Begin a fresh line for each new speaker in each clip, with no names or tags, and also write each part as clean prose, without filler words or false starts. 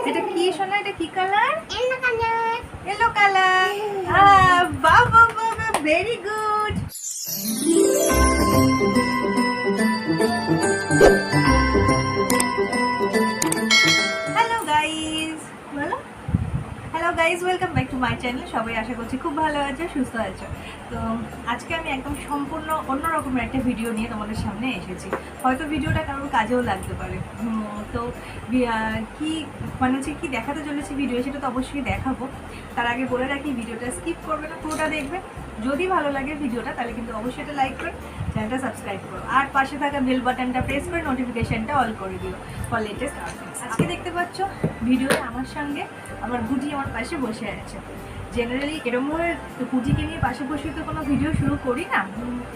এটা কি সোনা? এটা কি কালার? Yellow colour. বাহ বাহ বাহ, ভেরি গুড। হ্যালো গাইস, বলো hello guys, welcome back to my channel. সবাই আশা করছি খুব ভালো আছো, সুস্থ আছো। তো আজকে আমি একদম সম্পূর্ণ অন্য রকমের একটা ভিডিও নিয়ে তোমাদের সামনে এসেছি। হয়তো ভিডিওটা কারোর কাজেও লাগতে পারে। তো কি মানে হচ্ছে কি দেখাতে চলেছি ভিডিও, সেটা তো অবশ্যই দেখাবো। তার আগে বলে রাখি, ভিডিওটা স্কিপ করবে না, পুরোটা দেখবে। যদি ভালো লাগে ভিডিওটা তাহলে কিন্তু অবশ্যই এটা লাইক করে চ্যানেলটা সাবস্ক্রাইব করো, আর পাশে থাকা বেল বাটনটা প্রেস করে নোটিফিকেশনটা অল করে দিও ফর লেটেস্ট আপডেটস। আজকে দেখতে পাচ্ছ ভিডিওতে আমার সঙ্গে আমার গুটি আমার পাশে বসে আছে। জেনারেলি এরকমভাবে গুটিকে নিয়ে পাশে বসে তো কোনো ভিডিও শুরু করি না,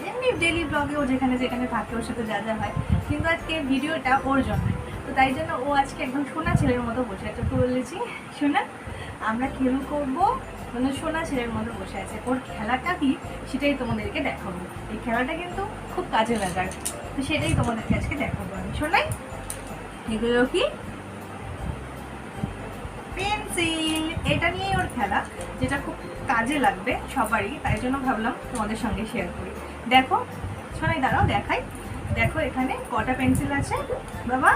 এমনি ডেলি ব্লগে ও যেখানে যেখানে থাকে ওর সাথে যা যা হয়, কিন্তু আজকে ভিডিওটা ওর জন্য। তো তাই জন্য ও আজকে একদম সোনা ছেলের মতো বসে আছে। তো বলেছি সোনা আমরা খেল করবো, মানে সোনা ছেলের মতো বসে আছে। ওর খেলাটা কি সেটাই তোমাদেরকে দেখাবো। এই খেলাটা কিন্তু খুব কাজে লাগার, তো সেটাই তোমাদেরকে আজকে দেখাবো আমি। শোনাই এগুলো কি? পেন্সিল। এটা নিয়েই ওর খেলা, যেটা খুব কাজে লাগবে সবারই, তাই জন্য ভাবলাম তোমাদের সঙ্গে শেয়ার করি। দেখো শোনাই, দাঁড়াও দেখাই। দেখো এখানে কটা পেন্সিল আছে বাবা,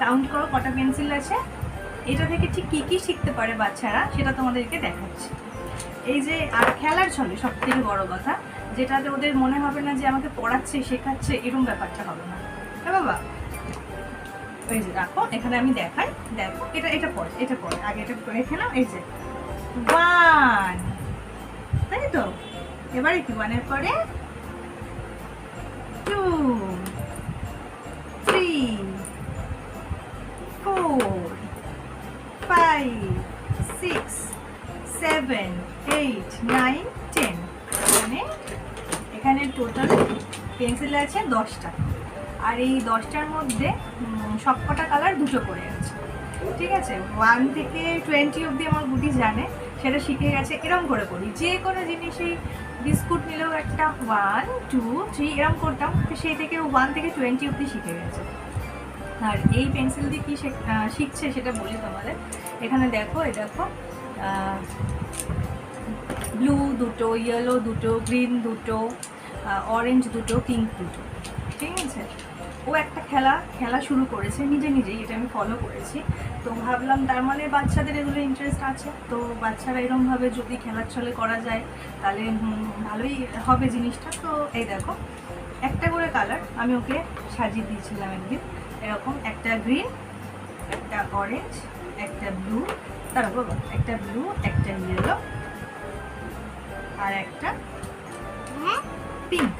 কাউন্ট করো কটা পেন্সিল আছে। এটা থেকে ঠিক কী কী শিখতে পারে বাচ্চারা সেটা তোমাদেরকে দেখাচ্ছি। এই যে আর খেলার ছলে সব থেকে বড় কথা, যেটাতে ওদের মনে হবে না যে আমাকে পড়াচ্ছে শেখাচ্ছে, এরকম ব্যাপারটা হবে না। হ্যাঁ বাবা, এই যে রাখো এখানে আমি দেখাই। দেখো এটা এটা পড়ে, এটা পড়ে আগে, এটা রেখে নাও। এই যে 1, তাই তো। এবারে কি 1-এর পরে 2, 3, 4, 5, 6, 7, 8, 9, 10। মানে এখানে টোটাল পেন্সিল আছে 10টা, আর এই 10টার মধ্যে সবকটা কালার দুটো করে আছে। ঠিক আছে, 1 থেকে 20 অবধি আমার গুটি জানে, সেটা শিখে গেছে। এরম করে করি, যে কোনো জিনিসই বিস্কুট নিলেও একটা 1, 2, 3 এরম করতাম, সেই থেকে 1 থেকে 20 অবধি শিখে গেছে। আর এই পেন্সিল দিয়ে কী শিখছে সেটা বলি তোমাদের। এখানে দেখো, এই দেখো ব্লু দুটো, ইয়েলো দুটো, গ্রিন দুটো, অরেঞ্জ দুটো, পিঙ্ক দুটো। ঠিক আছে, ও একটা খেলা শুরু করেছে নিজে নিজেই, এটা আমি ফলো করেছি। তো ভাবলাম তার মানে বাচ্চাদের এগুলো ইন্টারেস্ট আছে, তো বাচ্চারা এরকমভাবে যদি খেলার ছলে করা যায় তাহলে ভালোই হবে জিনিসটা। তো এই দেখো একটা করে কালার আমি ওকে সাজিয়ে দিয়েছিলাম একদিন, এরকম একটা গ্রিন, একটা অরেঞ্জ, একটা ব্লু, তারপর বাবা একটা ব্লু, একটা ইয়েলো, আর একটা পিঙ্ক।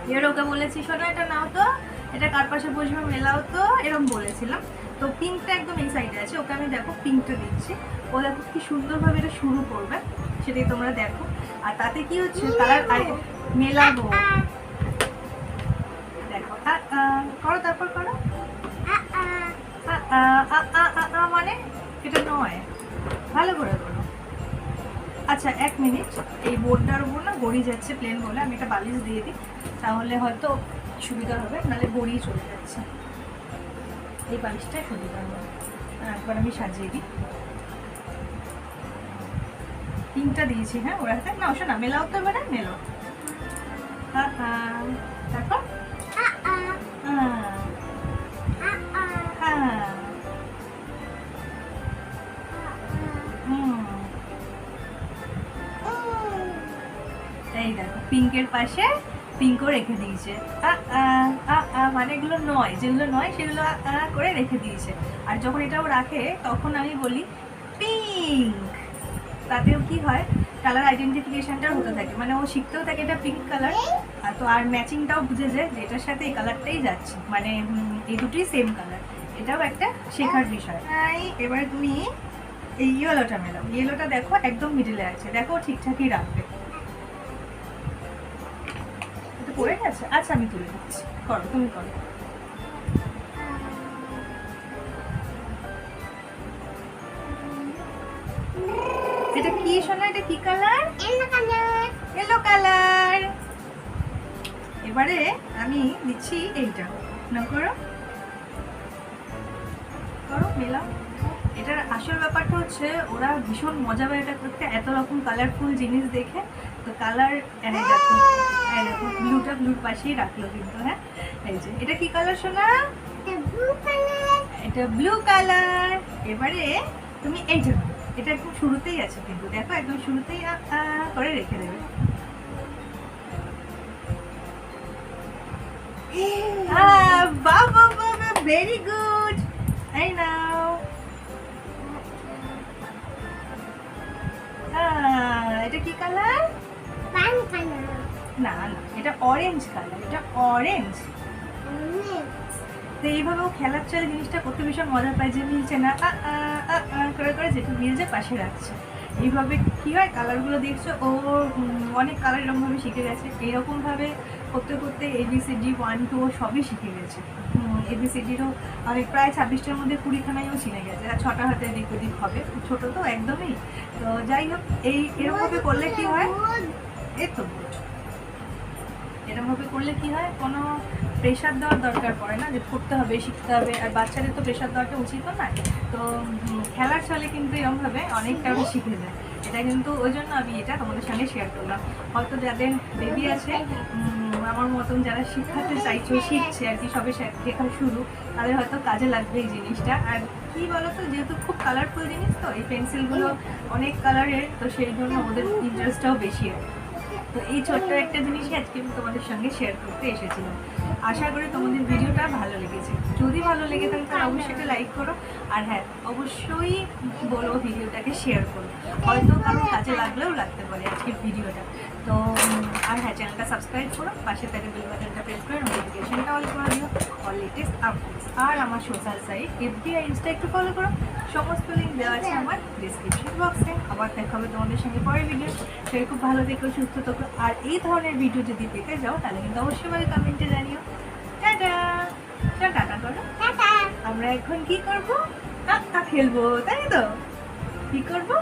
এবার ওকে বলেছি শোনো এটা নাও তো, এটা কার পাশে বসবে মেলাও তো, এরকম বলেছিলাম। তো পিঙ্কটা একদম এই সাইডে আছে, ওকে আমি দেখো পিঙ্কটা দিচ্ছি। ও দেখো কি সুন্দরভাবে এটা শুরু করবে, সেটাই তোমরা দেখো। আর তাতে কি হচ্ছে, কালার মেলাবো। দেখো করো, তারপর করো। মানে এটা নয়, ভালো করে করো। আচ্ছা 1 মিনিট, এই বোর্ডটার উপর না গড়িয়ে যাচ্ছে প্লেন বলে, আমি একটা বালিশ দিয়ে দিই, তাহলে হয়তো সুবিধা হবে, নাহলে গড়িয়ে চলে যাচ্ছে। এই বালিশটাই সুবিধা হবে। একবার আমি সাজিয়ে দিই। পিঙ্কটা দিয়েছি, হ্যাঁ ওর হাতে না, ওসে না মেলাও তো, এবারে মেলো। তারপর এই দেখো পিঙ্কের পাশে পিঙ্কও রেখে দিয়েছে। মানে এগুলো নয়, যেগুলো নয় সেগুলো করে রেখে দিয়েছে। আর যখন এটাও রাখে তখন আমি বলি পিঙ্ক, তাতেও কি হয় কালার আইডেন্টিফিকেশনটাও হতে থাকে, মানে ও শিখতেও থাকে এটা পিঙ্ক কালার। আর তো আর ম্যাচিংটাও বুঝে যায় যে এটার সাথে এই কালারটাই যাচ্ছে, মানে এই দুটোই সেম কালার। এটাও একটা শেখার বিষয়। এবার তুমি এই ইয়েলোটা মেলাও। ইয়েলোটা দেখো একদম মিডিলে আছে, দেখো ঠিকঠাকই রাখবে। পড়ে গেছে, আচ্ছা আমি তুলে দিচ্ছি, করো তুমি করো। এটা কি সোনা? এটা কি কালার? Yellow colour. এবারে আমি দিচ্ছি এইটা, না করো করো মেলাও। এটার আসল ব্যাপারটা হচ্ছে ওরা ভীষণ মজা পায় এটা করতে, এত রকম কালারফুল জিনিস দেখে। তো কালার এনে দেখো, ব্লুটা ব্লুর পাশেই রাখলো কিন্তু। হ্যাঁ, এই যে এটা কি কালার সোনা? এটা ব্লু কালার। এবারে তুমি এই জন্য এটা একদম শুরুতেই আছে কিন্তু, দেখো একদম শুরুতেই করে রেখে দেবে। বাহ বাহ বাহ, ভেরি গুড। এই নাও। এটা কি কালার? না না, এটা অরেঞ্জ কালার, এটা অরেঞ্জ। তো এইভাবেও খেলার চলে জিনিসটা করতে ভীষণ মজা পায়, যে মিলছে না করে করে যেটু মিলছে পাশে রাখছে। এইভাবে কী হয়, কালারগুলো দেখছো ও অনেক কালার এরকমভাবে শিখে গেছে। এইরকমভাবে করতে করতে ABCD 1 2 সবই শিখে গেছে। ABCDরও অনেক প্রায় 26টার মধ্যে 20খানাইও চিনে গেছে, আর 6টা হাতে এদিক ওদিক হবে, ছোটো তো একদমই। তো যাই হোক, এরকমভাবে করলে কী হয়, এই তো এরকমভাবে করলে কি হয়, কোনো প্রেশার দেওয়ার দরকার পড়ে না যে পড়তে হবে শিখতে হবে। আর বাচ্চাদের তো প্রেশার দেওয়াটা উচিত না। তো খেলার ছলে কিন্তু এরকমভাবে অনেকটা শিখে যায়। এটা কিন্তু ওই জন্য আমি এটা তোমাদের সঙ্গে শেয়ার করলাম। হয়তো যাদের বেবি আছে, আমার মতন যারা শিখাতে চাইছো, শিখছে আর কি, সবে শেখা শুরু, তাদের হয়তো কাজে লাগবে এই জিনিসটা। আর কি বলতো, যেহেতু খুব কালারফুল জিনিস, তো এই পেন্সিলগুলো অনেক কালারের, তো সেই জন্য ওদের ইন্টারেস্টটাও বেশি হয়। তো এই ছোট্ট একটা জিনিসই আজকে আমি তোমাদের সঙ্গে শেয়ার করতে এসেছিলাম। আশা করি তোমাদের ভিডিওটা ভালো লেগেছে। যদি ভালো লেগে থাকে তাহলে অবশ্যই একটা লাইক করো। আর হ্যাঁ, অবশ্যই বলো ভিডিওটাকে শেয়ার করো, হয়তো কারোর কাজে লাগলেও লাগতে পারে আজকের ভিডিওটা। তো আর হ্যাঁ, চ্যানেলটা সাবস্ক্রাইব করো, পাশে থাকে বেল বাটনটা প্রেস করে নোটিফিকেশনটা অল করে দিও ফর লেটেস্ট আপডেটস। আর আমার সোশ্যাল সাইট FB আর ইনস্টা একটু ফলো করো, সমস্ত লিঙ্ক দেওয়া আছে আমার ডিসক্রিপশন বক্সে। আবার দেখা হবে তোমাদের সঙ্গে পরের ভিডিও। সবাই খুব ভালো থেকো, সুস্থ থেকো। আর এই ধরনের ভিডিও যদি পেতে যাও তাহলে কিন্তু অবশ্যই আমাকে কমেন্টে জানিও। টাটা, টাটা করো। আমরা এখন কি করবো? খেলবো, তাই তো? কি করবো?